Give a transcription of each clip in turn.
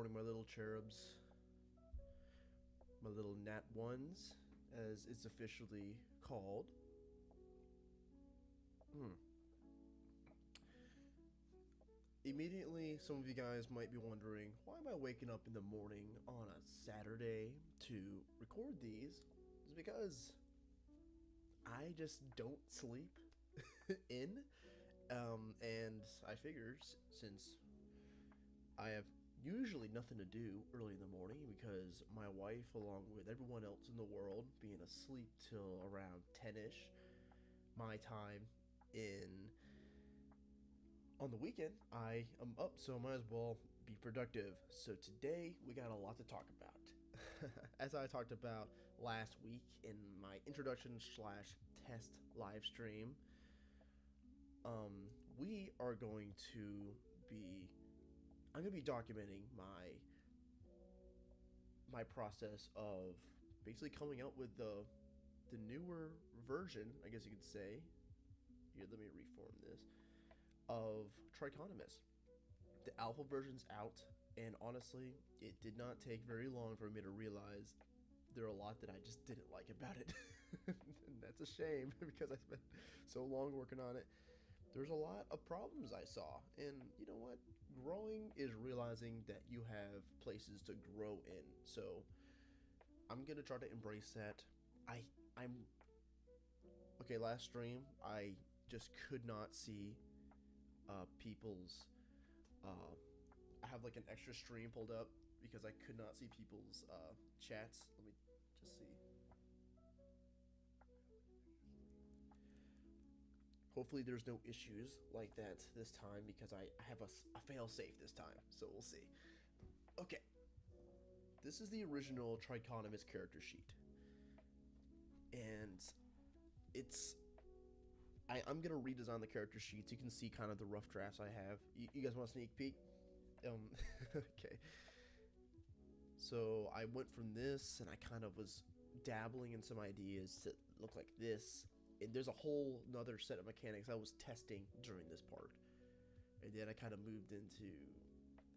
morning, my little cherubs, my little nat ones, as it's officially called. Hmm. Immediately, some of you guys might be wondering, why am I waking up in the morning on a Saturday to record these? It's because I just don't sleep in. And I figure since I have usually nothing to do early in the morning because my wife, along with everyone else in the world, being asleep till around 10ish my time in on the weekend, I am up, so I might as well be productive. So today we got a lot to talk about. As I talked about last week in my introduction slash test live stream, we are going to be I'm gonna be documenting my process of basically coming out with the newer version, I guess you could say. Here, let me reform this, of Trichotomus. The alpha version's out, and honestly, it did not take very long for me to realize there are a lot that I just didn't like about it. And that's a shame because I spent so long working on it. There's a lot of problems I saw, and you know what? Growing is realizing that you have places to grow in. So I'm gonna try to embrace that. I'm okay. Last stream, I just could not see people's. I have like an extra stream pulled up because I could not see people's chats. Let me just see. Hopefully there's no issues like that this time because I have a fail safe this time, so we'll see. Okay, this is the original Trichotomus character sheet, and it's I'm gonna redesign the character sheets. You can see kind of the rough drafts I have. You guys want a sneak peek? Okay. So I went from this, and I kind of was dabbling in some ideas to look like this. And there's a whole another set of mechanics I was testing during this part. And then I kind of moved into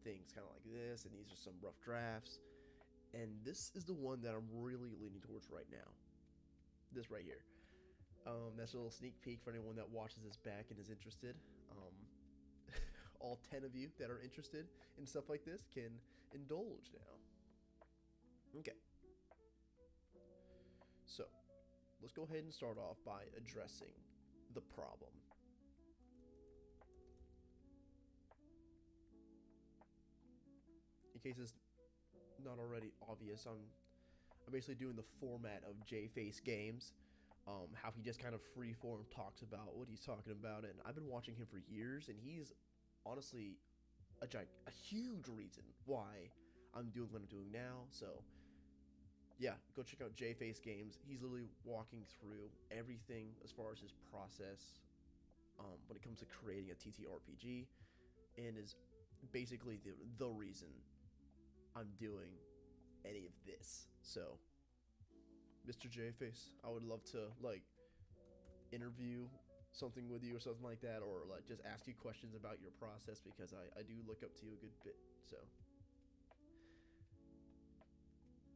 things kind of like this, and these are some rough drafts. And this is the one that I'm really leaning towards right now. This right here. That's a little sneak peek for anyone that watches this back and is interested. All 10 of you that are interested in stuff like this can indulge now. Okay. So, let's go ahead and start off by addressing the problem. In case it's not already obvious, I'm basically doing the format of J-Face Games. How he just kind of freeform talks about what he's talking about, and I've been watching him for years, and he's honestly a huge reason why I'm doing what I'm doing now. So yeah, go check out J-Face Games. He's literally walking through everything as far as his process when it comes to creating a TTRPG, and is basically the reason I'm doing any of this. So Mr. J-Face, I would love to like interview something with you or something like that, or like just ask you questions about your process because I do look up to you a good bit. So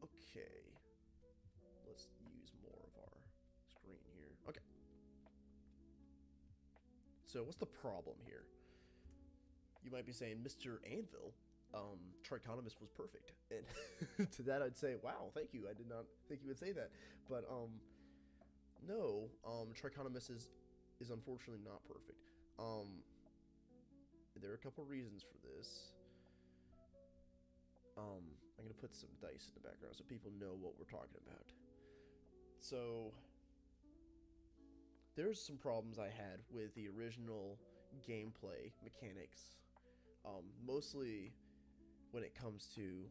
okay, let's use more of our screen here. Okay, so what's the problem here? You might be saying, Mr. Anvil, Trichotomus was perfect, and to that I'd say, wow, thank you. I did not think you would say that, but no, Trichotomus is unfortunately not perfect. There are a couple reasons for this. I'm gonna put some dice in the background so people know what we're talking about. So there's some problems I had with the original gameplay mechanics, mostly when it comes to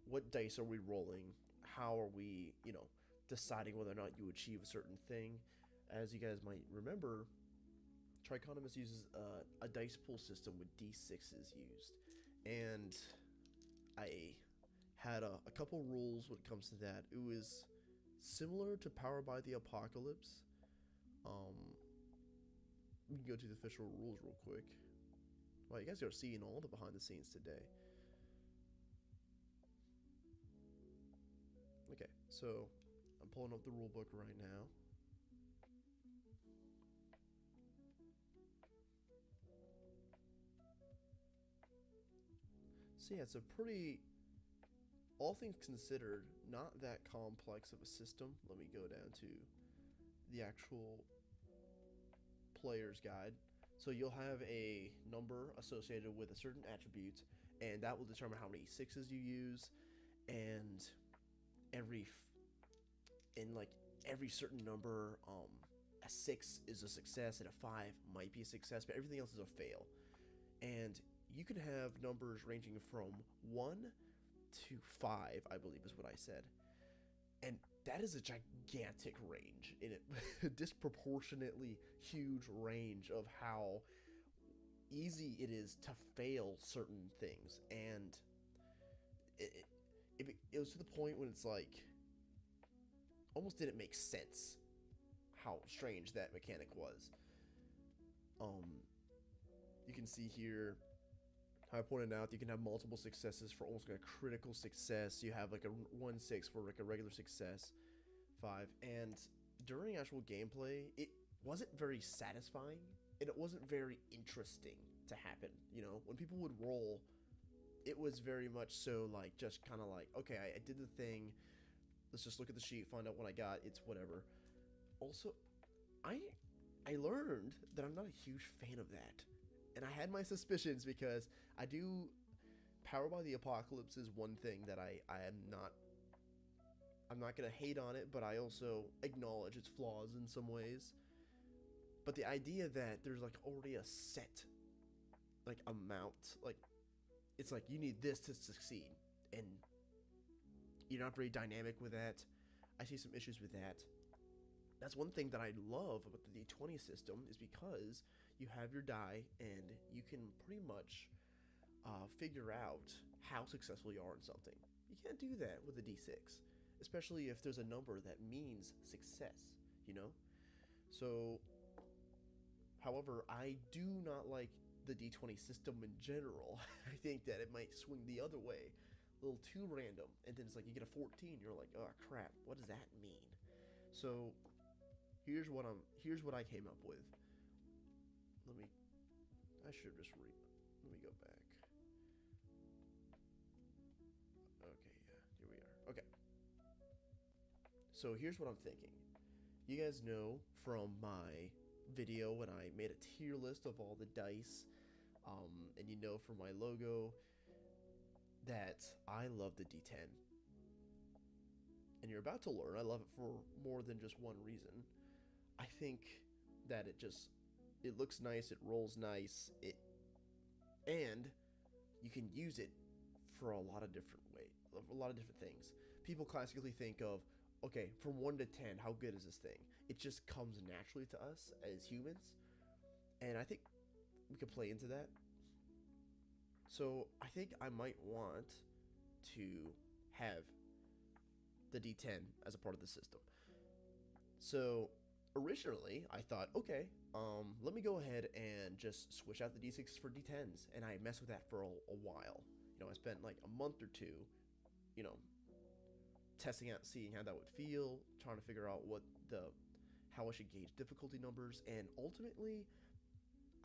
what dice are we rolling, how are we, deciding whether or not you achieve a certain thing. As you guys might remember, Trichotomus uses a dice pool system with d6s used, and I had a couple rules when it comes to that. It was similar to Power by the Apocalypse. We can go to the official rules real quick. Well, you guys are seeing all the behind the scenes today. Okay, so I'm pulling up the rule book right now. So yeah, it's a pretty, all things considered, not that complex of a system. Let me go down to the actual player's guide. So you'll have a number associated with a certain attribute, and that will determine how many sixes you use, and every in like every certain number, a 6 is a success and a 5 might be a success, but everything else is a fail. And you can have numbers ranging from 1 to 5, I believe is what I said. And that is a gigantic range in it, a disproportionately huge range of how easy it is to fail certain things. And it was to the point when it's like almost didn't make sense how strange that mechanic was. You can see here how I pointed out you can have multiple successes for almost like a critical success. You have like a 1-6 for like a regular success, 5. And during actual gameplay, it wasn't very satisfying and it wasn't very interesting to happen. You know, when people would roll, it was very much so like just kind of like, okay, I did the thing. Let's just look at the sheet, find out what I got. It's whatever. Also, I learned that I'm not a huge fan of that. And I had my suspicions because I do, Power by the Apocalypse is one thing that I'm not going to hate on it, but I also acknowledge its flaws in some ways. But the idea that there's like already a set like amount, like it's like you need this to succeed, and you're not very dynamic with that. I see some issues with that. That's one thing that I love about the D20 system is because you have your die and you can pretty much figure out how successful you are in something. You can't do that with a D6, especially if there's a number that means success, you know? So, however, I do not like the D20 system in general. I think that it might swing the other way, a little too random, and then it's like you get a 14, you're like, oh crap, what does that mean? So here's what I came up with. I should have just let me go back. Okay, yeah, here we are. Okay. So here's what I'm thinking. You guys know from my video when I made a tier list of all the dice, and you know from my logo that I love the D10. And you're about to learn I love it for more than just one reason. I think that it looks nice, it rolls nice, and you can use it for a lot of different things. People classically think of, okay, from 1 to 10, how good is this thing? It just comes naturally to us as humans, and I think we could play into that. So I think I might want to have the D10 as a part of the system. So originally I thought, okay, let me go ahead and just switch out the D6s for D10s, and I messed with that for a while. You know, I spent like a month or two, you know, testing out, seeing how that would feel, trying to figure out how I should gauge difficulty numbers, and ultimately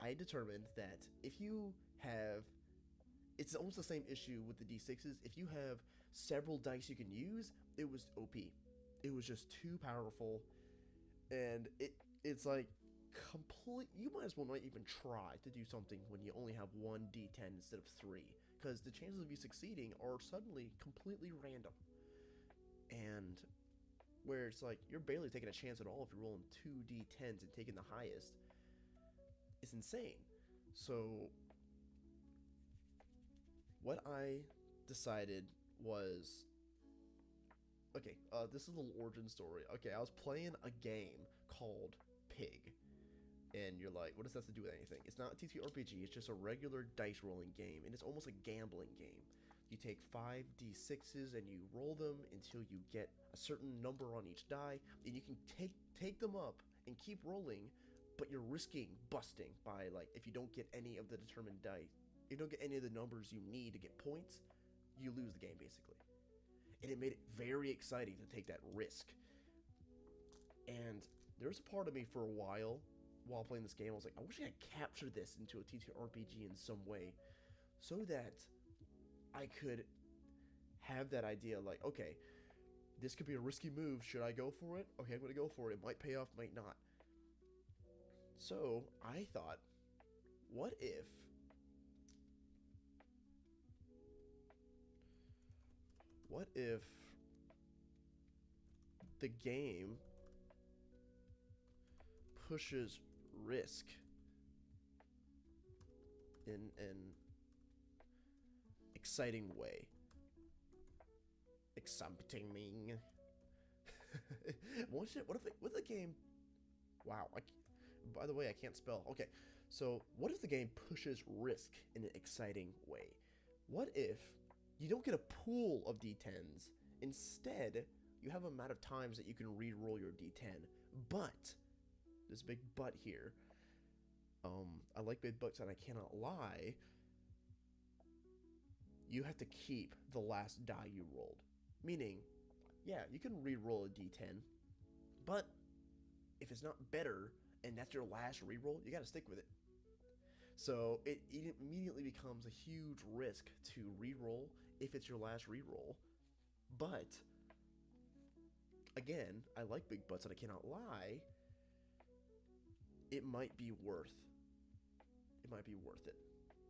I determined that if you have, it's almost the same issue with the D6s. If you have several dice you can use, it was OP. It was just too powerful, and it's like you might as well not even try to do something when you only have one D10 instead of 3, because the chances of you succeeding are suddenly completely random. And where it's like you're barely taking a chance at all if you're rolling 2 D10s and taking the highest. It's insane. So what I decided was, okay, this is a little origin story. Okay, I was playing a game called Pig, and you're like, what does that have to do with anything? It's not a TTRPG, it's just a regular dice rolling game, and it's almost a gambling game. You take 5 D6s and you roll them until you get a certain number on each die, and you can take them up and keep rolling but you're risking busting by, like, if you don't get any of the determined dice, if you don't get any of the numbers you need to get points, you lose the game basically. And it made it very exciting to take that risk. And there was a part of me for a while playing this game, I was like, I wish I could capture this into a TTRPG in some way so that I could have that idea like, okay, this could be a risky move. Should I go for it? Okay, I'm going to go for it. It might pay off, might not. So I thought, what if the game pushes risk in an exciting way? Exciting. What if the game? Wow. By the way, I can't spell. Okay, so what if the game pushes risk in an exciting way? What if you don't get a pool of D10s? Instead, you have an amount of times that you can re-roll your D10. But there's a big but here. I like big buts, and I cannot lie. You have to keep the last die you rolled. Meaning, yeah, you can re-roll a D10, but if it's not better and that's your last re-roll, you got to stick with it. So it immediately becomes a huge risk to re-roll if it's your last re-roll. But again, I like big butts, and I cannot lie. It might be worth it.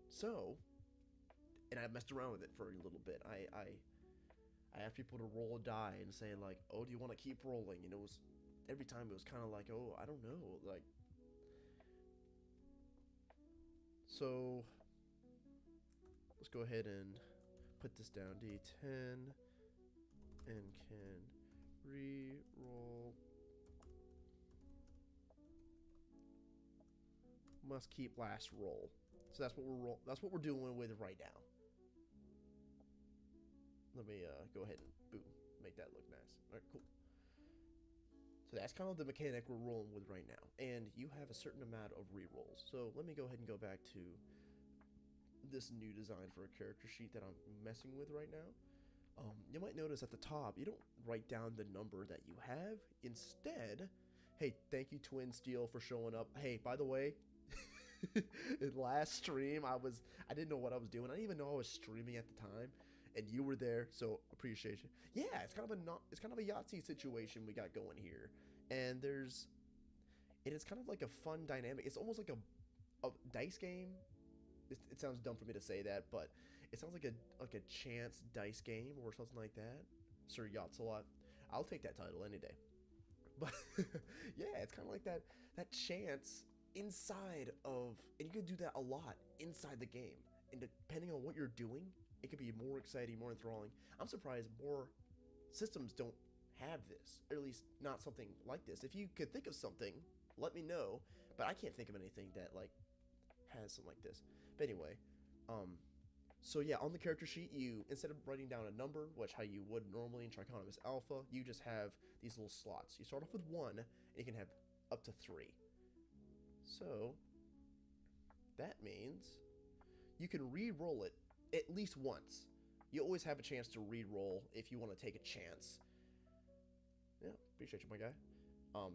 So, and I messed around with it for a little bit. I asked people to roll a die and say like, oh, do you want to keep rolling? And it was, every time it was kind of like, oh, I don't know. Like, so let's go ahead and put this down. D10 and can re-roll. Must keep last roll. So that's what we're doing with it right now. Let me go ahead and boom, make that look nice. All right, cool. So that's kind of the mechanic we're rolling with right now. And you have a certain amount of re-rolls. So let me go ahead and go back to this new design for a character sheet that I'm messing with right now. You might notice at the top, you don't write down the number that you have. Instead, hey, thank you Twin Steel for showing up. Hey, by the way, in last stream, I didn't know what I was doing. I didn't even know I was streaming at the time, and you were there, so appreciation. Yeah, it's kind of a Yahtzee situation we got going here, and it's kind of like a fun dynamic. It's almost like a dice game. It sounds dumb for me to say that, but it sounds like a chance dice game or something like that. Sir Yachts a lot. I'll take that title any day. But yeah, it's kind of like that chance inside of, and you can do that a lot inside the game. And depending on what you're doing, it could be more exciting, more enthralling. I'm surprised more systems don't have this, or at least not something like this. If you could think of something, let me know. But I can't think of anything that like has something like this. But anyway, so yeah, on the character sheet, you, instead of writing down a number, which how you would normally in Trichotomous Alpha, you just have these little slots. You start off with 1, and you can have up to 3. So that means you can re-roll it at least once. You always have a chance to re-roll if you want to take a chance. Yeah, appreciate you, my guy.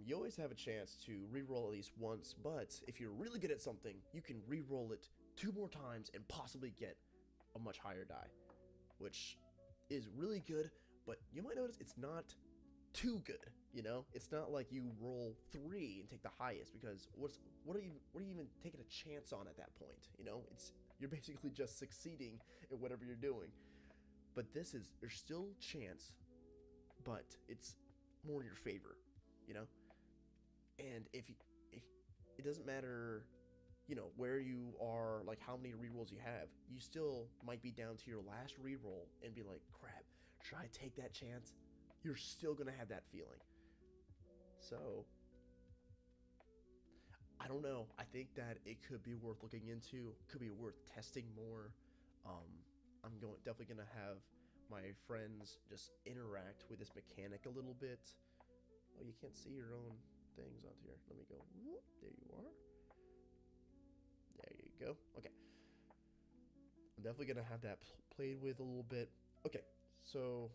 You always have a chance to re-roll at least once, but if you're really good at something, you can re-roll it 2 more times and possibly get a much higher die, which is really good, but you might notice it's not too good, you know? It's not like you roll 3 and take the highest, because what are you even taking a chance on at that point, you know? You're basically just succeeding in whatever you're doing. But there's still chance, but it's more in your favor, you know? And if it doesn't matter, you know, where you are, like how many rerolls you have, you still might be down to your last reroll and be like, crap, should I take that chance? You're still gonna have that feeling. So I don't know. I think that it could be worth looking into. Could be worth testing more. I'm definitely gonna have my friends just interact with this mechanic a little bit. Oh, you can't see your own things onto here. Let me go. Whoop, there you are. There you go. Okay. I'm definitely going to have that played with a little bit. Okay, so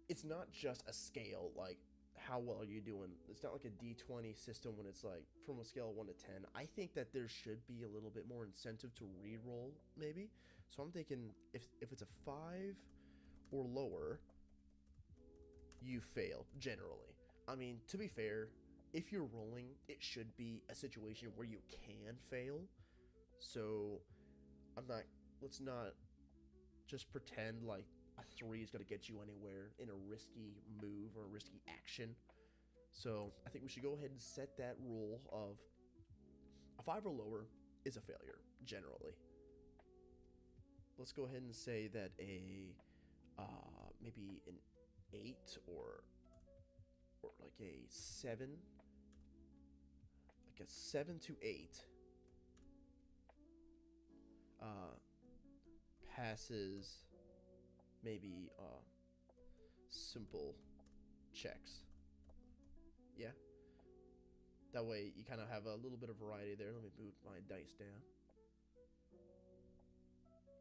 it's not just a scale, like how well are you doing. It's not like a D20 system when it's like from a scale of 1 to 10. I think that there should be a little bit more incentive to re-roll, maybe. So I'm thinking if it's a 5 or lower, you fail, generally. I mean, to be fair, if you're rolling, it should be a situation where you can fail. So let's not just pretend like a 3 is going to get you anywhere in a risky move or a risky action. So I think we should go ahead and set that rule of a 5 or lower is a failure, generally. Let's go ahead and say that maybe an 8 or like a 7, like a 7 to 8 passes maybe simple checks. Yeah, that way you kind of have a little bit of variety there. Let me move my dice down.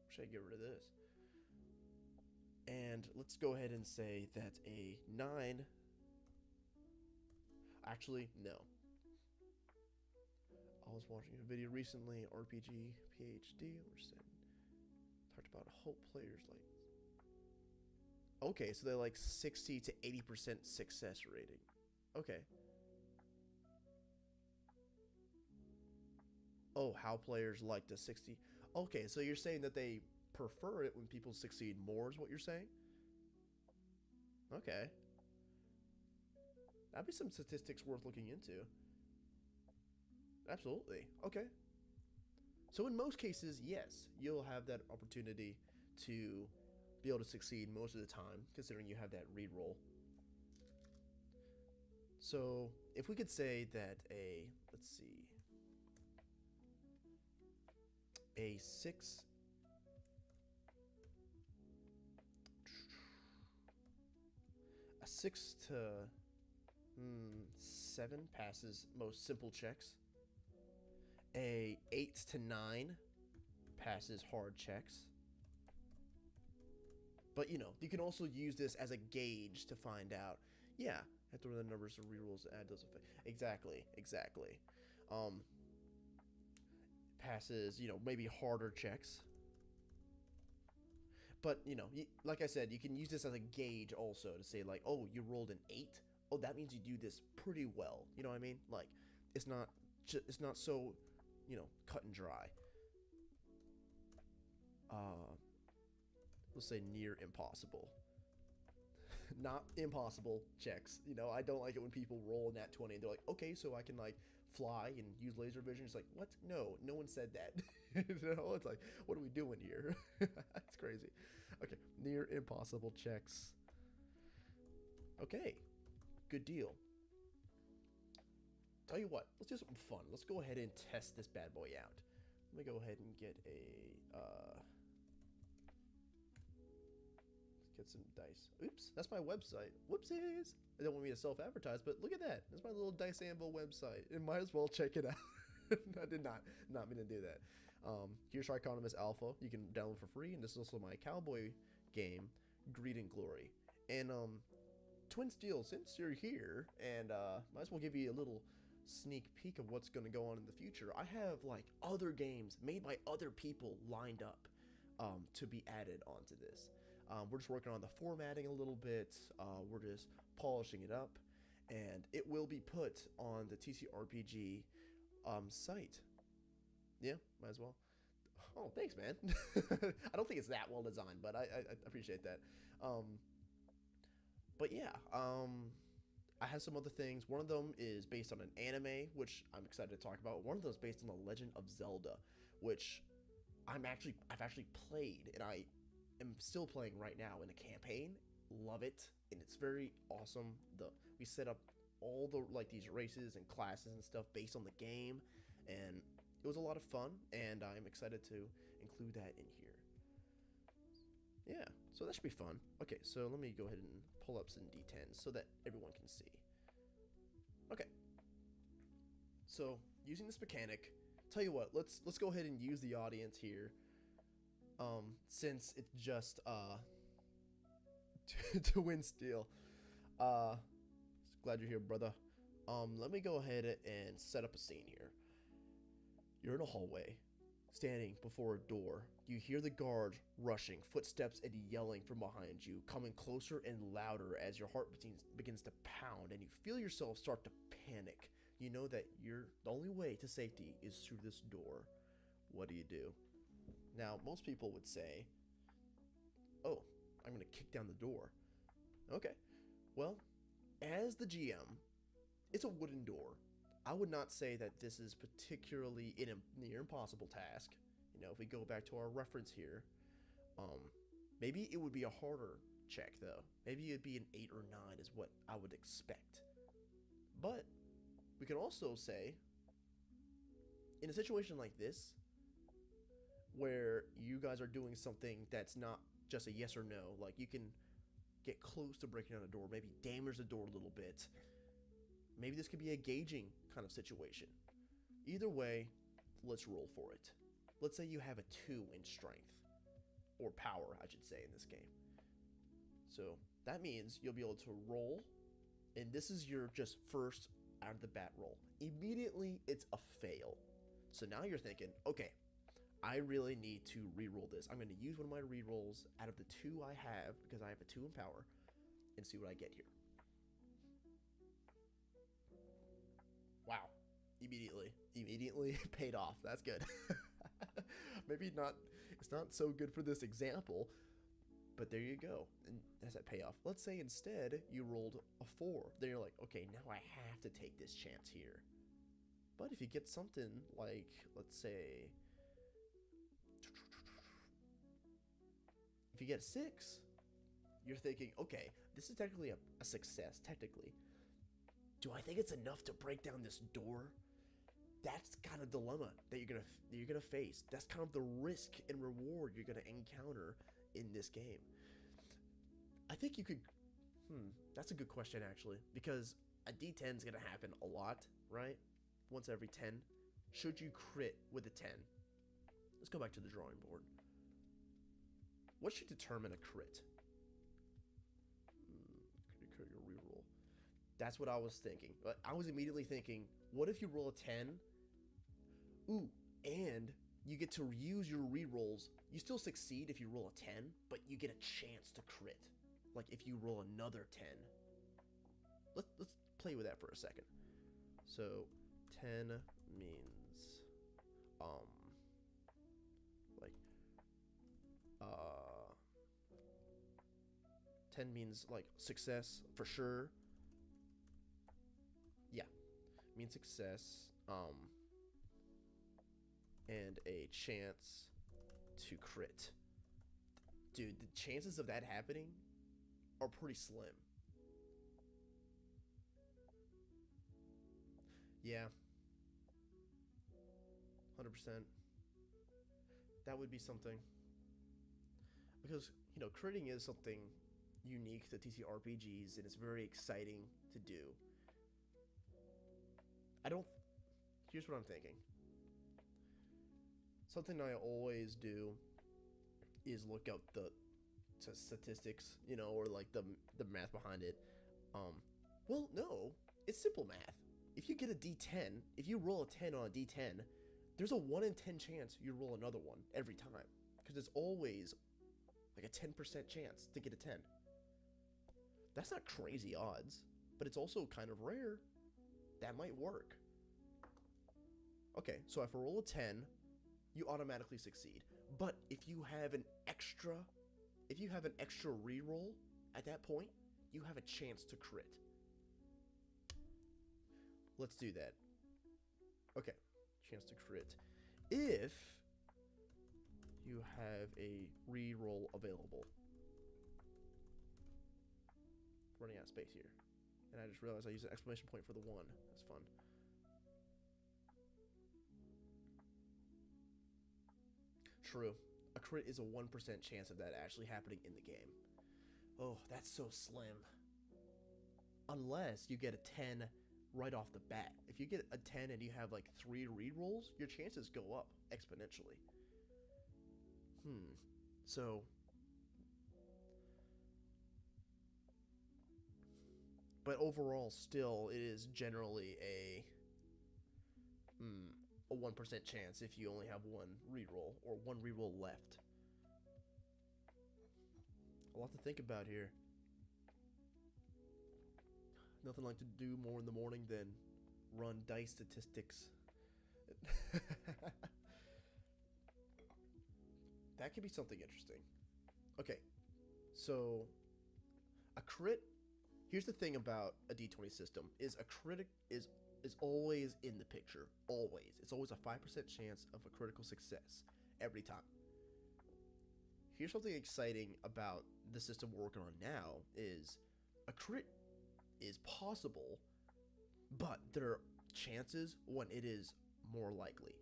Should I get rid of this? And let's go ahead and say that a 9. Actually, no. I was watching a video recently, RPG PhD, which said talked about hope players like. Okay, so they're like 60 to 80% success rating. Okay. Oh, how players like the 60. Okay, so you're saying that they prefer it when people succeed more is what you're saying? Okay. That'd be some statistics worth looking into. Absolutely. Okay. So in most cases, yes, you'll have that opportunity to be able to succeed most of the time, considering you have that reroll. So if we could say that let's see, a 6 to 7 passes most simple checks. A 8 to 9 passes hard checks. But, you can also use this as a gauge to find out, yeah, have to run the numbers of rerolls to add those effects. Exactly. Passes, maybe harder checks. But, like I said, you can use this as a gauge also to say, like, oh, you rolled an 8. Oh, that means you do this pretty well. You know what I mean? Like, it's not so, cut and dry. Let's say near impossible. Not impossible checks. I don't like it when people roll nat 20 and they're like, okay, so I can like fly and use laser vision. It's like, what? No one said that. It's like, what are we doing here? That's crazy. Okay, near impossible checks. Okay, good deal. Tell you what, let's do something fun. Let's go ahead and test this bad boy out. Let me go ahead and get let's get some dice. Oops, that's my website. Whoopsies. I don't want me to self-advertise, but look at that. That's my little Dice Anvil website. It might as well check it out. I did not mean to do that. Here's Trichotomus Alpha. You can download for free, and this is also my cowboy game, Greed and Glory. And Twin Steel, since you're here, and might as well give you a little sneak peek of what's going to go on in the future. I have like other games made by other people lined up to be added onto this. We're just working on the formatting a little bit. We're just polishing it up, and it will be put on the TCRPG site. Yeah, might as well. Oh, thanks, man. I don't think it's that well designed, but I appreciate that. But yeah, I have some other things. One of them is based on an anime, which I'm excited to talk about. One of those based on The Legend of Zelda, which I've actually played, and I am still playing right now in the campaign. Love it, and it's very awesome. We set up all the like these races and classes and stuff based on the game, and it was a lot of fun, and I'm excited to include that in here. Yeah, so that should be fun. Okay, so let me go ahead and pull up some D10s so that everyone can see. Okay, So using this mechanic, tell you what, let's go ahead and use the audience here. Since it's just to win steel. Uh, Glad you're here, brother. Let me go ahead and set up a scene here. You're in a hallway, standing before a door. You hear the guard rushing, footsteps and yelling from behind you, coming closer and louder as your heart begins to pound, and you feel yourself start to panic. You know that the only way to safety is through this door. What do you do? Now, most people would say, oh, I'm going to kick down the door. Okay, well, as the GM, it's a wooden door. I would not say that this is particularly a near impossible task. You know, if we go back to our reference here, maybe it would be a harder check though. Maybe it'd be an 8 or 9 is what I would expect. But we can also say, in a situation like this, where you guys are doing something that's not just a yes or no, like you can get close to breaking down a door, maybe damage the door a little bit. Maybe this could be a gauging kind of situation. Either way, let's roll for it. Let's say you have a 2 in strength, or power, I should say, in this game. So that means you'll be able to roll, and this is your just first out of the bat roll. Immediately, it's a fail. So now you're thinking, okay, I really need to re-roll this. I'm going to use one of my re-rolls out of the 2 I have, because I have a 2 in power, and see what I get here. Wow. Immediately paid off. That's good. Maybe not, it's not so good for this example, but there you go. And that's that payoff. Let's say instead you rolled a 4. Then you're like, okay, now I have to take this chance here. But if you get something like, let's say, if you get 6, you're thinking, okay, this is technically a success, technically. Do I think it's enough to break down this door? That's kind of dilemma that you're gonna face. That's kind of the risk and reward you're gonna encounter in this game. I think you could. That's a good question actually, because a D10 is gonna happen a lot, right? Once every 10. Should you crit with a 10? Let's go back to the drawing board. What should determine a crit? Crit your reroll. That's what I was thinking. But I was immediately thinking, what if you roll a 10? Ooh, and you get to use your rerolls. You still succeed if you roll a 10, but you get a chance to crit. Like if you roll another 10. Let's play with that for a second. So 10 means like 10 means like success for sure. Yeah, means success. And a chance to crit. Dude, the chances of that happening are pretty slim. Yeah. 100%. That would be something. Because, you know, critting is something unique to TTRPGs, and it's very exciting to do. Here's what I'm thinking. Something I always do is look up the statistics, you know, or like the math behind it. Well, no, it's simple math. If you get a D10, if you roll a 10 on a D10, there's a 1 in 10 chance you roll another one every time, because it's always like a 10% chance to get a 10. That's not crazy odds, but it's also kind of rare. That might work. Okay, so if I roll a 10, you automatically succeed. But if you have an extra reroll at that point, you have a chance to crit. Let's do that. Okay, chance to crit. If you have a reroll available. Running out of space here. And I just realized I used an exclamation point for the 1. That's fun. True. A crit is a 1% chance of that actually happening in the game. Oh, that's so slim. Unless you get a 10 right off the bat. If you get a 10 and you have like 3 rerolls, your chances go up exponentially. So, but overall, still, it is generally a 1% chance if you only have one reroll or one reroll left. A lot to think about here. Nothing like to do more in the morning than run dice statistics. That could be something interesting. Okay, so a crit. Here's the thing about a D20 system: is a critic is always in the picture. Always, it's always a 5% chance of a critical success every time. Here's something exciting about the system we're working on now: is a crit is possible, but there are chances when it is more likely.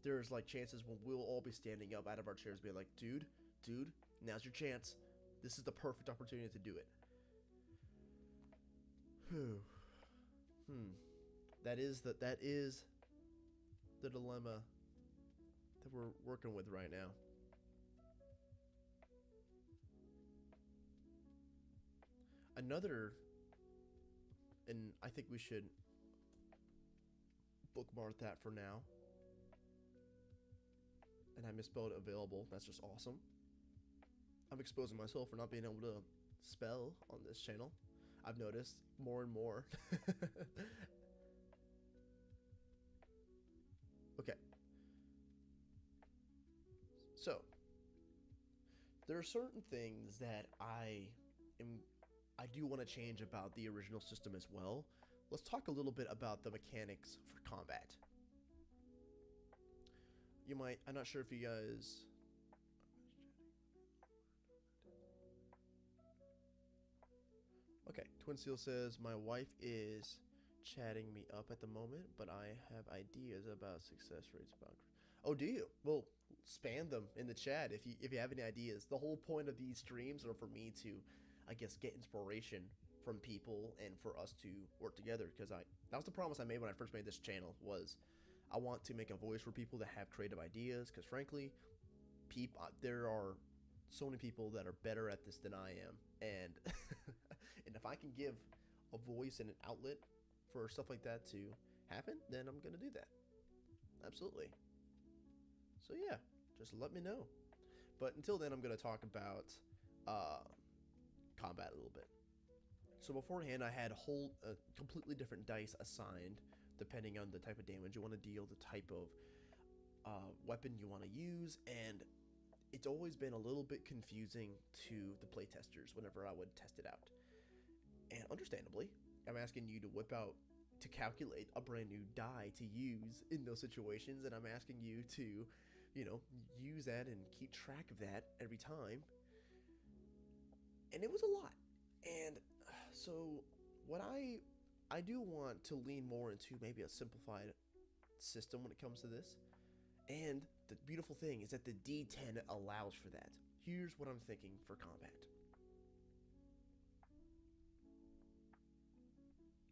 There's like chances when we'll all be standing up out of our chairs being like, dude, now's your chance. This is the perfect opportunity to do it. That is the dilemma that we're working with right now. Another, and I think we should bookmark that for now. And I misspelled available. That's just awesome. I'm exposing myself for not being able to spell on this channel. I've noticed more and more. Okay. So, there are certain things that I do want to change about the original system as well. Let's talk a little bit about the mechanics for combat. I'm not sure if you guys... Okay, Twin Seal says, my wife is chatting me up at the moment, but I have ideas about success rates. Oh, do you? Well, spam them in the chat if you have any ideas. The whole point of these streams are for me to, I guess, get inspiration from people and for us to work together, because that was the promise I made when I first made this channel, was I want to make a voice for people that have creative ideas, because frankly, there are so many people that are better at this than I am, and and if I can give a voice and an outlet for stuff like that to happen, then I'm gonna do that. Absolutely. So yeah, just let me know. But until then, I'm gonna talk about combat a little bit. So beforehand, I had completely different dice assigned depending on the type of damage you want to deal, the type of weapon you want to use, and it's always been a little bit confusing to the playtesters whenever I would test it out. And understandably, I'm asking you to calculate a brand new die to use in those situations, and I'm asking you to, use that and keep track of that every time. And it was a lot. And so what I do want to lean more into maybe a simplified system when it comes to this. And the beautiful thing is that the D10 allows for that. Here's what I'm thinking for combat.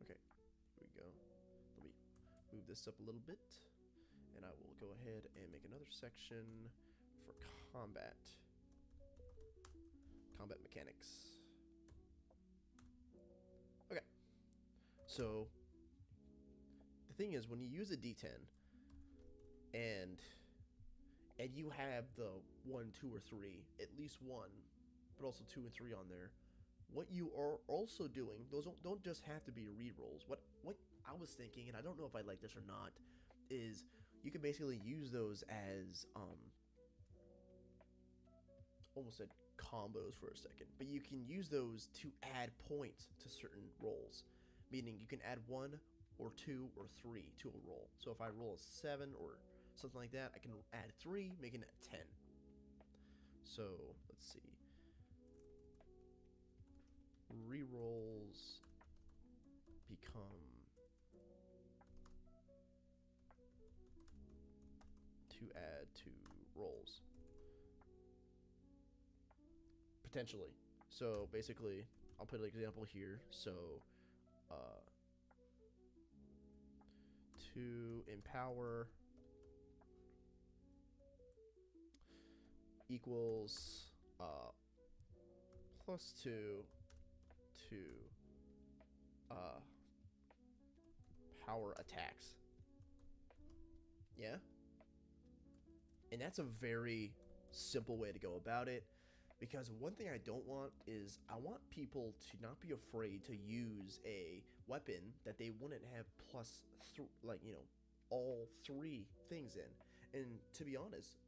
Okay, here we go. Let me move this up a little bit, and I will go ahead and make another section for combat. Combat mechanics. Okay, so the thing is, when you use a D10 and you have the 1, 2, or 3, at least 1, but also 2 and 3 on there, what you are also doing, those don't just have to be rerolls. What I was thinking, and I don't know if I like this or not, is you can basically use those as almost said combos for a second, but you can use those to add points to certain rolls, meaning you can add 1 or 2 or 3 to a roll. So if I roll a 7 or something like that, I can add 3, making it 10. So let's see. Rerolls become to add to rolls. Potentially. So basically, I'll put an example here. So 2 empower equals +2 to power attacks. Yeah? And that's a very simple way to go about it, because one thing I don't want is I want people to not be afraid to use a weapon that they wouldn't have all 3 things in. And to be honest,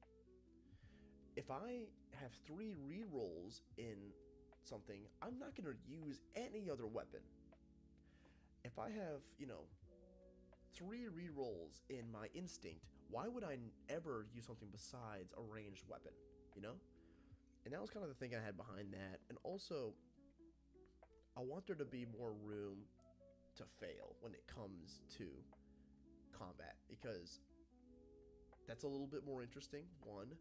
if I have 3 rerolls in something, I'm not going to use any other weapon. If I have, 3 rerolls in my instinct, why would I ever use something besides a ranged weapon, you know? And that was kind of the thing I had behind that. And also, I want there to be more room to fail when it comes to combat, because that's a little bit more interesting, one.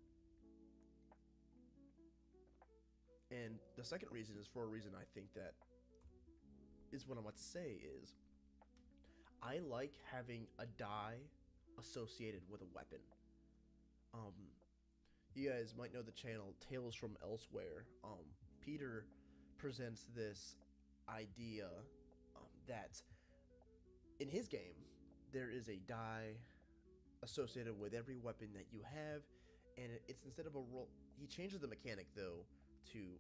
And the second reason is for a reason I think that is what I'm about to say is I like having a die associated with a weapon. You guys might know the channel Tales from Elsewhere. Peter presents this idea that in his game there is a die associated with every weapon that you have, and it's instead of a roll. He changes the mechanic though to,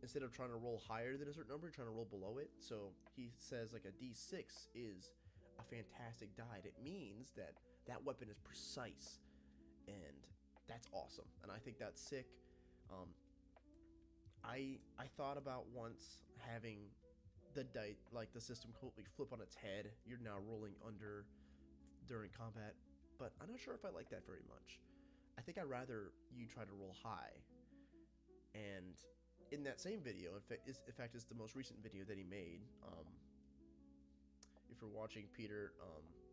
instead of trying to roll higher than a certain number, trying to roll below it. So he says like a D6 is a fantastic die. It means that that weapon is precise, and that's awesome, and I think that's sick. I thought about once having the die, like the system completely flip on its head. You're now rolling under during combat, but I'm not sure if I like that very much. I think I'd rather you try to roll high. And in that same video, in fact, it's the most recent video that he made. If you're watching Peter,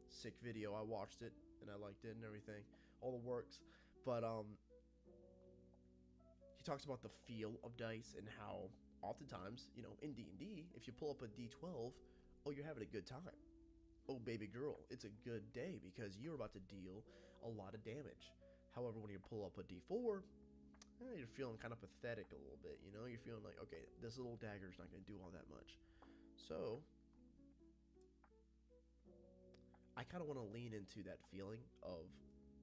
sick video, I watched it and I liked it and everything, all the works. But he talks about the feel of dice and how oftentimes, in D&D, if you pull up a D12, oh, you're having a good time. Oh, baby girl, it's a good day because you're about to deal a lot of damage. However, when you pull up a D4, you're feeling kind of pathetic a little bit, You're feeling like, okay, this little dagger's not going to do all that much. So I kind of want to lean into that feeling of,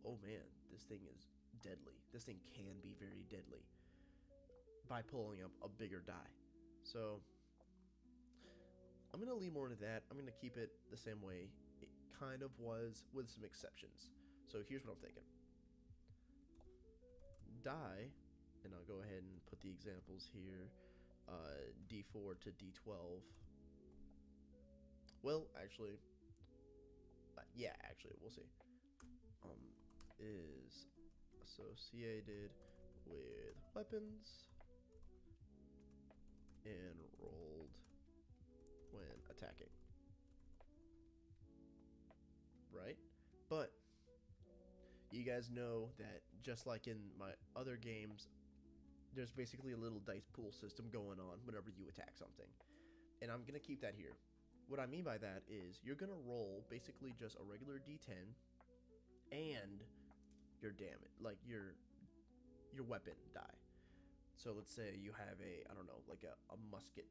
oh man, this thing is deadly. This thing can be very deadly by pulling up a bigger die. So I'm going to lean more into that. I'm going to keep it the same way it kind of was with some exceptions. So here's what I'm thinking. Die, and I'll go ahead and put the examples here. D4 to D12. Well, actually, we'll see. Is associated with weapons and rolled when attacking. Right? But you guys know that just like in my other games, there's basically a little dice pool system going on whenever you attack something. And I'm going to keep that here. What I mean by that is you're going to roll basically just a regular D10 and your damage, like your weapon die. So let's say you have a musket.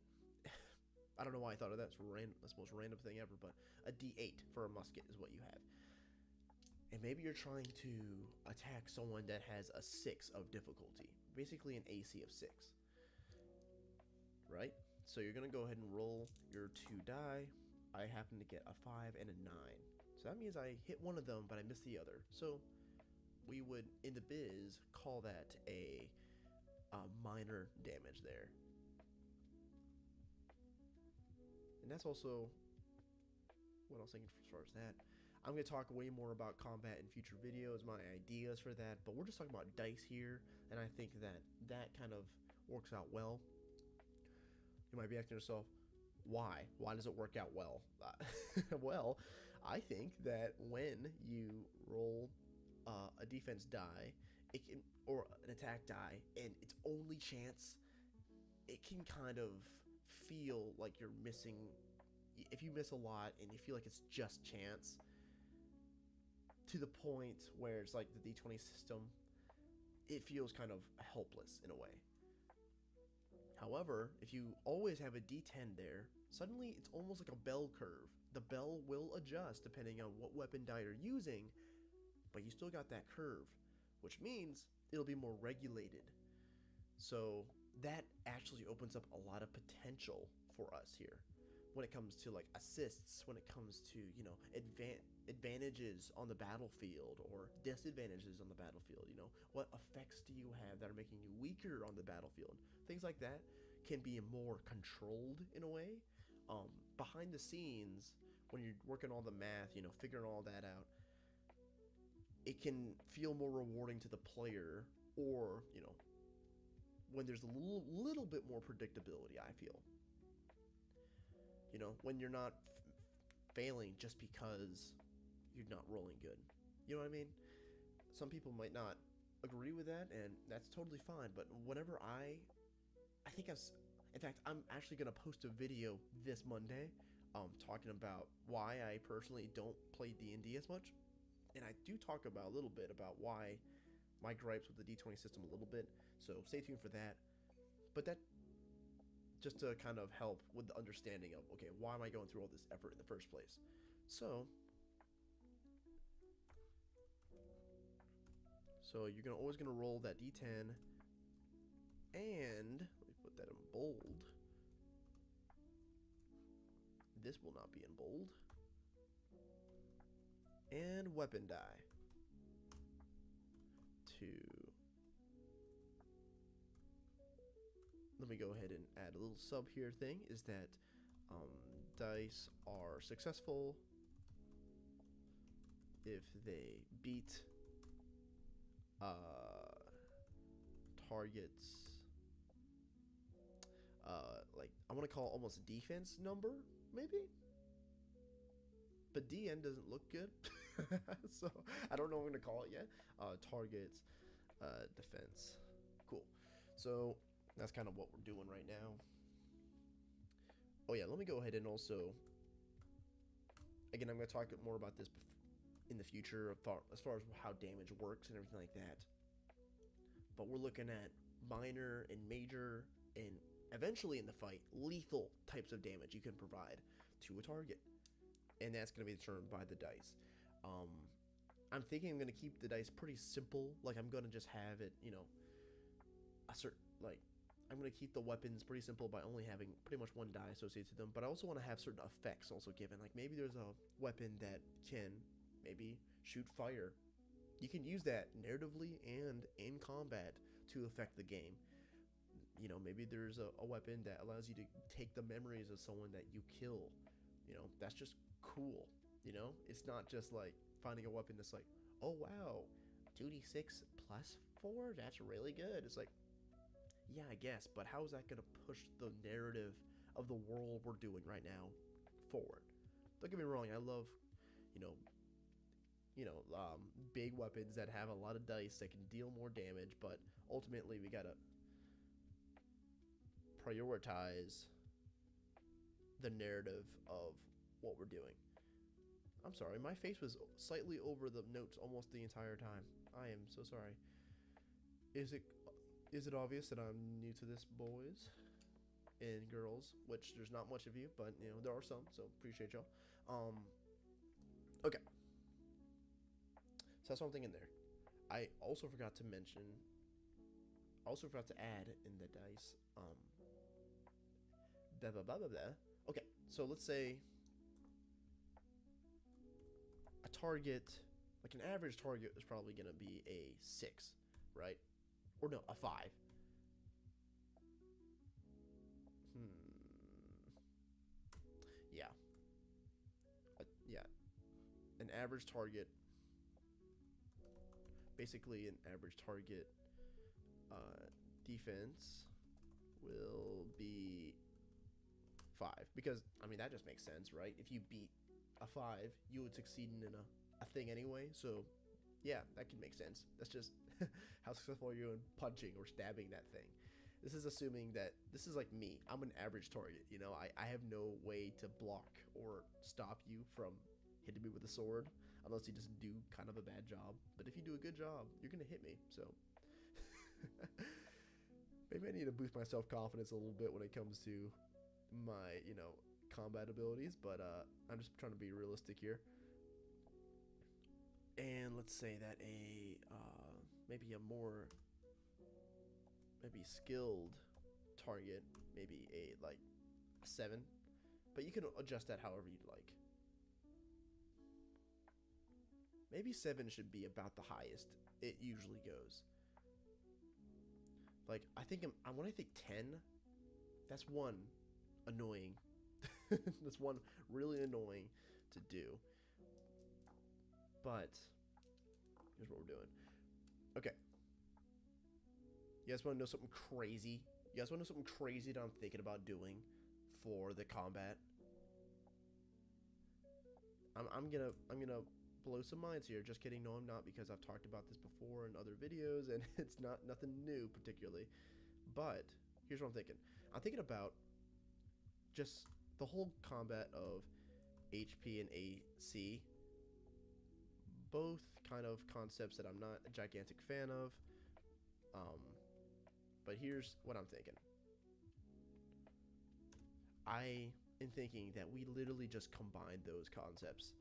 I don't know why I thought of that. It's random. That's the most random thing ever, but a D8 for a musket is what you have. And maybe you're trying to attack someone that has a 6 of difficulty, basically an AC of 6, right? So you're going to go ahead and roll your 2 die. I happen to get a 5 and a 9. So that means I hit one of them, but I missed the other. So we would, in the biz, call that a minor damage there. And that's also what I was thinking as far as that. I'm going to talk way more about combat in future videos, my ideas for that, but we're just talking about dice here, and I think that kind of works out well. You might be asking yourself, why? Why does it work out well? Well, I think that when you roll a defense die, or an attack die, and its only chance, it can kind of feel like you're missing. If you miss a lot and you feel like it's just chance, to the point where it's like the D20 system, it feels kind of helpless in a way. However, if you always have a D10 there, suddenly it's almost like a bell curve. The bell will adjust depending on what weapon die you're using, but you still got that curve, which means it'll be more regulated. So that actually opens up a lot of potential for us here when it comes to like assists, when it comes to, advantages on the battlefield or disadvantages on the battlefield. What effects do you have that are making you weaker on the battlefield? Things like that can be more controlled in a way. Behind the scenes, when you're working all the math, figuring all that out, it can feel more rewarding to the player, or when there's a little bit more predictability, I feel. When you're not failing just because you're not rolling good. You know what I mean? Some people might not agree with that, and that's totally fine. But whenever I think in fact, I'm actually going to post a video this Monday talking about why I personally don't play D&D as much. And I do talk about a little bit about why my gripes with the D20 system a little bit. So stay tuned for that. But that just to kind of help with the understanding of, okay, why am I going through all this effort in the first place? So you're always going to roll that D10, and let me put that in bold. This will not be in bold. And weapon die. 2. Let me go ahead and add a little sub here thing, is that dice are successful if they beat targets, like I want to call it almost a defense number, maybe? But DN doesn't look good, so I don't know what I'm going to call it yet. Targets, defense. Cool. So that's kind of what we're doing right now. Oh yeah, let me go ahead and also, again, I'm going to talk more about this in the future as far as how damage works and everything like that. But we're looking at minor and major and eventually in the fight, lethal types of damage you can provide to a target. And that's going to be determined by the dice. I'm thinking I'm going to keep the dice pretty simple. Like I'm going to just have it, a certain, like, I'm going to keep the weapons pretty simple by only having pretty much one die associated to them. But I also want to have certain effects also given. Like maybe there's a weapon that can maybe shoot fire. You can use that narratively and in combat to affect the game. Maybe there's a weapon that allows you to take the memories of someone that you kill. That's just cool. It's not just like finding a weapon that's like, oh wow, 2d6 plus 4? That's really good. It's like, yeah, I guess, but how is that going to push the narrative of the world we're doing right now forward? Don't get me wrong, I love, big weapons that have a lot of dice that can deal more damage, but ultimately we gotta prioritize the narrative of what we're doing. I'm sorry, my face was slightly over the notes almost the entire time. I am so sorry. Is it obvious that I'm new to this, boys and girls? Which there's not much of you, but there are some, so appreciate y'all. Okay. So that's one thing in there. I also forgot to add in the dice. Blah, blah, blah, blah, blah. Okay, so let's say a target, like an average target is probably going to be a 6, right? Or no, a 5. Yeah. Yeah. An average target, basically an average target defense will be 5. Because, that just makes sense, right? If you beat a 5, you would succeed in a thing anyway. So, yeah, that can make sense. That's just how successful are you in punching or stabbing that thing. This is assuming that this is like me. I'm an average target. I have no way to block or stop you from hitting me with a sword. unless you just do kind of a bad job. But if you do a good job, you're gonna hit me. So maybe I need to boost my self confidence a little bit when it comes to my combat abilities. But I'm just trying to be realistic here. And let's say that maybe a more maybe skilled target, maybe a like a 7, but you can adjust that however you'd like. Maybe 7 should be about the highest it usually goes. Like I think when I think 10, that's one annoying. That's one really annoying to do. But here's what we're doing. Okay. You guys want to know something crazy? You guys want to know something crazy that I'm thinking about doing for the combat? I'm gonna blow some minds here. Just kidding. No, I'm not, because I've talked about this before in other videos, and it's nothing new particularly. But here's what I'm thinking. I'm thinking about just the whole combat of HP and AC. Both kind of concepts that I'm not a gigantic fan of. But here's what I'm thinking. I am thinking that we literally just combine those concepts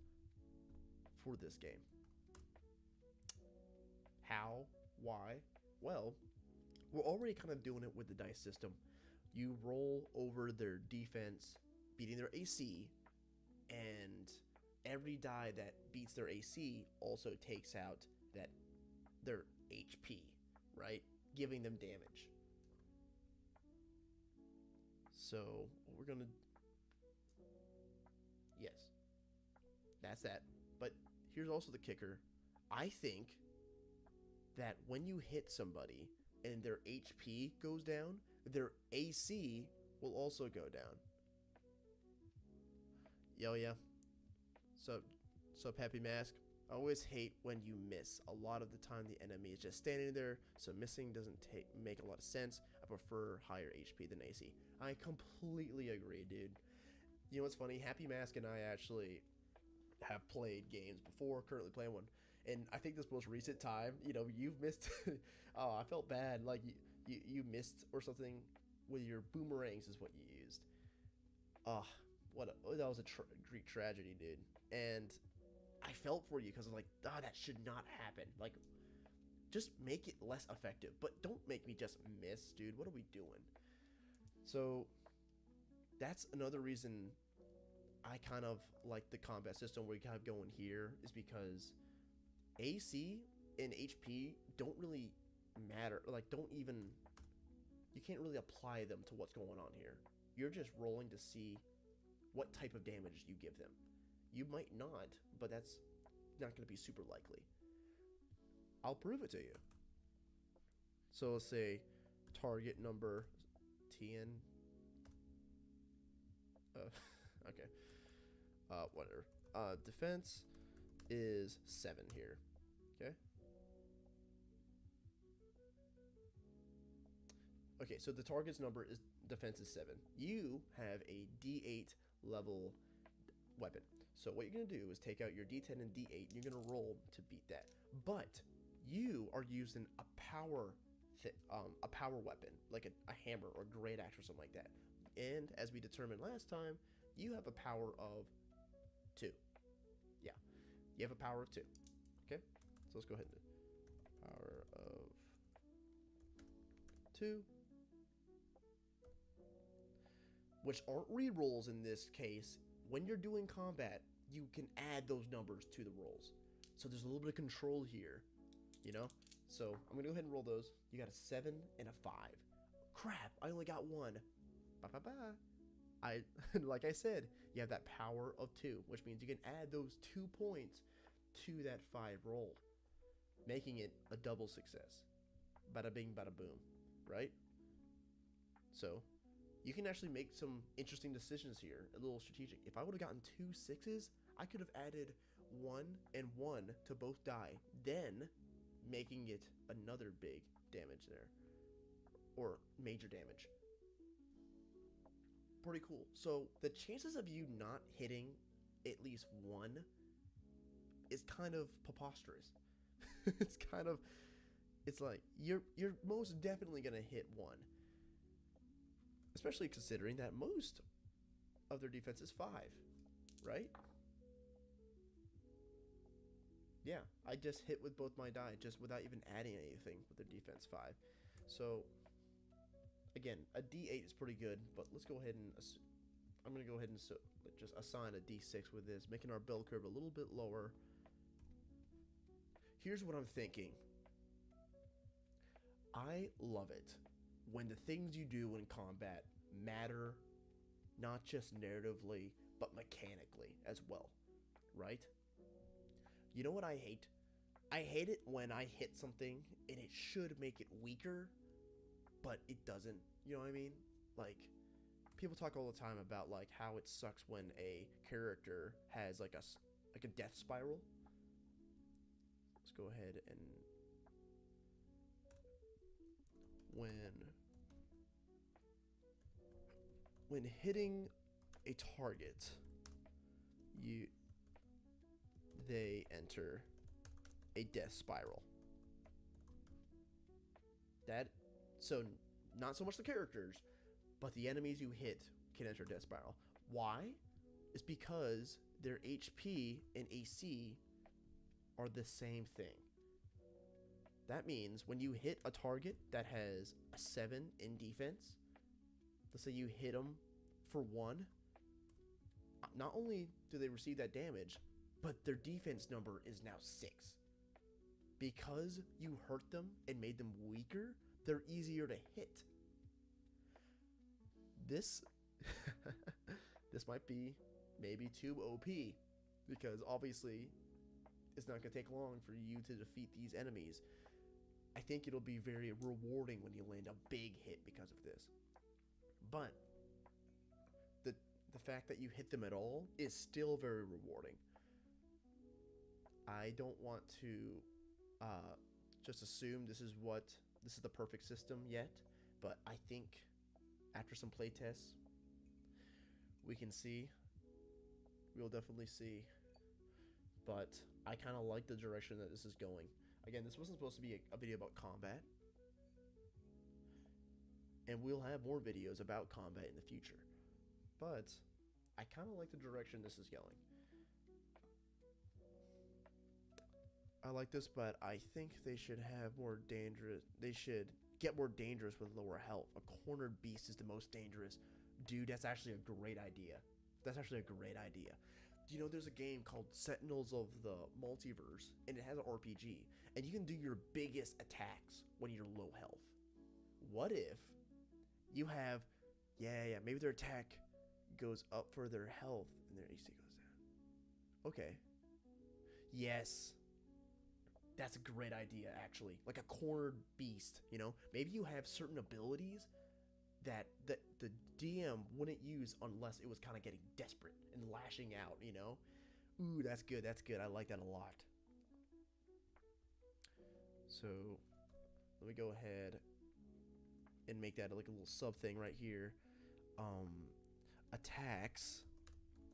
for this game. How? Why? Well, we're already kind of doing it with the dice system. You roll over their defense, beating their AC, and every die that beats their AC also takes out their HP, right? Giving them damage. So what we're gonna, yes, that's that. But here's also the kicker. I think that when you hit somebody and their HP goes down, their AC will also go down. Yo, yeah. So Happy Mask. I always hate when you miss. A lot of the time the enemy is just standing there, so missing doesn't make a lot of sense. I prefer higher HP than AC. I completely agree, dude. You know what's funny? Happy Mask and I actually have played games before, currently playing one. And I think this most recent time, you've missed. Oh, I felt bad. Like you missed or something with your boomerangs is what you used. That was a Greek tragedy, dude. And I felt for you because I'm like, that should not happen. Like, just make it less effective, but don't make me just miss, dude. What are we doing? So that's another reason I kind of like the combat system where you kind of go in here, is because AC and HP don't really matter. Like, you can't really apply them to what's going on here. You're just rolling to see what type of damage you give them. You might not, but that's not going to be super likely. I'll prove it to you. So let's say target number 10. Okay. Whatever. Defense is 7 here. Okay. Okay, so the target's number is defense is 7. You have a D8 level weapon. So what you're going to do is take out your D10 and D8, and you're going to roll to beat that. But you are using a power weapon, like a hammer or a great axe or something like that. And as we determined last time, you have a power of 2. Yeah, you have a power of 2. Okay, so let's go ahead and do power of 2. Which aren't rerolls in this case. When you're doing combat, you can add those numbers to the rolls. So there's a little bit of control here, So I'm going to go ahead and roll those. You got a 7 and a 5. Crap, I only got 1. Like I said, you have that power of 2, which means you can add those 2 points to that 5 roll, making it a double success. Bada bing, bada boom, right? So you can actually make some interesting decisions here, a little strategic. If I would have gotten 2 6s, I could have added 1 and 1 to both die, then making it another big damage there, or major damage. Pretty cool. So the chances of you not hitting at least 1 is kind of preposterous. it's kind of it's like you're most definitely gonna hit one, especially considering that most of their defense is 5, right? Yeah, I just hit with both my die just without even adding anything with their defense 5. So again, a D8 is pretty good, but let's go ahead and I'm gonna go ahead and just assign a D6 with this, making our bell curve a little bit lower. Here's what I'm thinking. I love it when the things you do in combat matter, not just narratively, but mechanically as well, right? You know what I hate? I hate it when I hit something and it should make it weaker, but it doesn't. You know what I mean? Like, people talk all the time about like how it sucks when a character has like a death spiral. Let's go ahead and when hitting a target, they enter a death spiral. So not so much the characters, but the enemies you hit can enter a death spiral. Why? It's because their HP and AC are the same thing. That means when you hit a target that has a 7 in defense, let's say you hit them for 1, not only do they receive that damage, but their defense number is now 6. Because you hurt them and made them weaker, they're easier to hit. This this might be maybe too OP, because obviously it's not going to take long for you to defeat these enemies. I think it'll be very rewarding when you land a big hit because of this. But the fact that you hit them at all is still very rewarding. I don't want to just assume this is the perfect system yet, but I think after some playtests, we'll definitely see. But I kind of like the direction that this is going. Again, this wasn't supposed to be a video about combat, and we'll have more videos about combat in the future, but I kind of like the direction this is going. I like this, but I think they should get more dangerous with lower health. A cornered beast is the most dangerous. Dude, that's actually a great idea. You know, there's a game called Sentinels of the Multiverse, and it has an RPG, and you can do your biggest attacks when you're low health. What if you have, maybe their attack goes up for their health, and their AC goes down. Okay. Yes. That's a great idea, actually. Like a cornered beast, you know? Maybe you have certain abilities that the DM wouldn't use unless it was kind of getting desperate and lashing out, you know? Ooh, that's good. I like that a lot. So let me go ahead and make that like a little sub thing right here. Attacks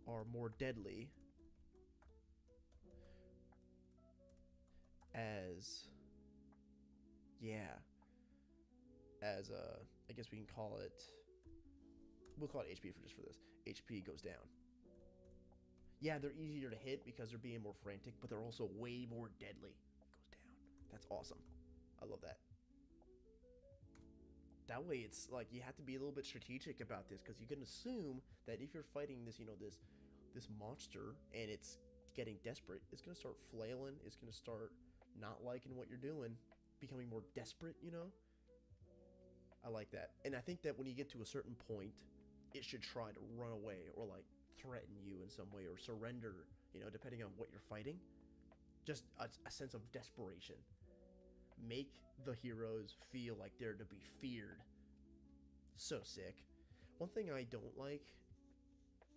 are more deadly as I guess we can call it, we'll call it HP for this. HP goes down. Yeah, they're easier to hit because they're being more frantic, but they're also way more deadly. It goes down. That's awesome. I love that. That way it's like you have to be a little bit strategic about this, because you can assume that if you're fighting this, you know, this monster and it's getting desperate, it's going to start flailing, it's going to start not liking what you're doing, becoming more desperate, you know? I like that. And I think that when you get to a certain point, it should try to run away or like threaten you in some way or surrender, you know, depending on what you're fighting. Just a sense of desperation. Make the heroes feel like they're to be feared. So sick. One thing I don't like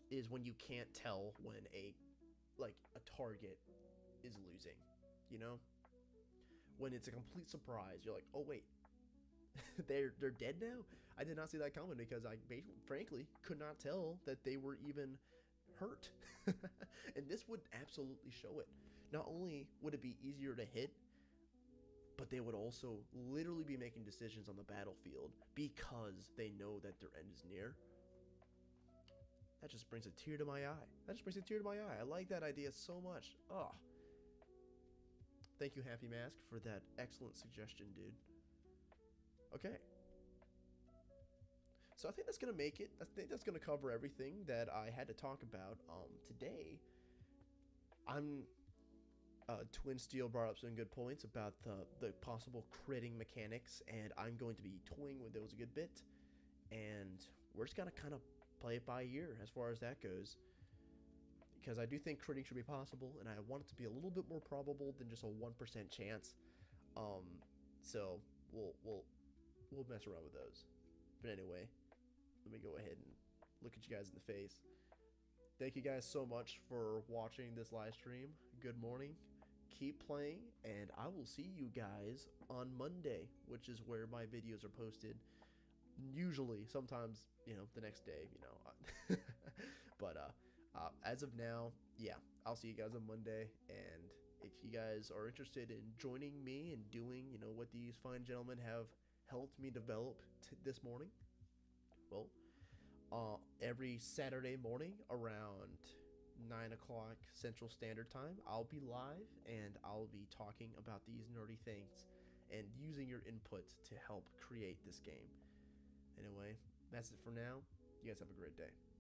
is when you can't tell when a target is losing, you know? When it's a complete surprise, you're like, oh wait, they're dead now? I did not see that coming, because I frankly could not tell that they were even hurt. And this would absolutely show it. not only would it be easier to hit, but they would also literally be making decisions on the battlefield because they know that their end is near. That just brings a tear to my eye. That just brings a tear to my eye. I like that idea so much. Oh, thank you, Happy Mask, for that excellent suggestion, dude. Okay. So I think that's gonna make it. I think that's gonna cover everything that I had to talk about today. I'm Twin Steel brought up some good points about the possible critting mechanics, and I'm going to be toying with those a good bit. And we're just gonna kind of play it by ear as far as that goes, because I do think critting should be possible, and I want it to be a little bit more probable than just a 1% chance. Um, so we'll mess around with those. But anyway, let me go ahead and look at you guys in the face. Thank you guys so much for watching this live stream. Good morning. Keep playing, and I will see you guys on Monday, which is where my videos are posted. Usually, sometimes, the next day, but as of now, yeah, I'll see you guys on Monday. And if you guys are interested in joining me and doing, what these fine gentlemen have helped me develop this morning, well, every Saturday morning around 9 o'clock Central Standard Time, I'll be live and I'll be talking about these nerdy things and using your input to help create this game. Anyway, that's it for now. You guys have a great day.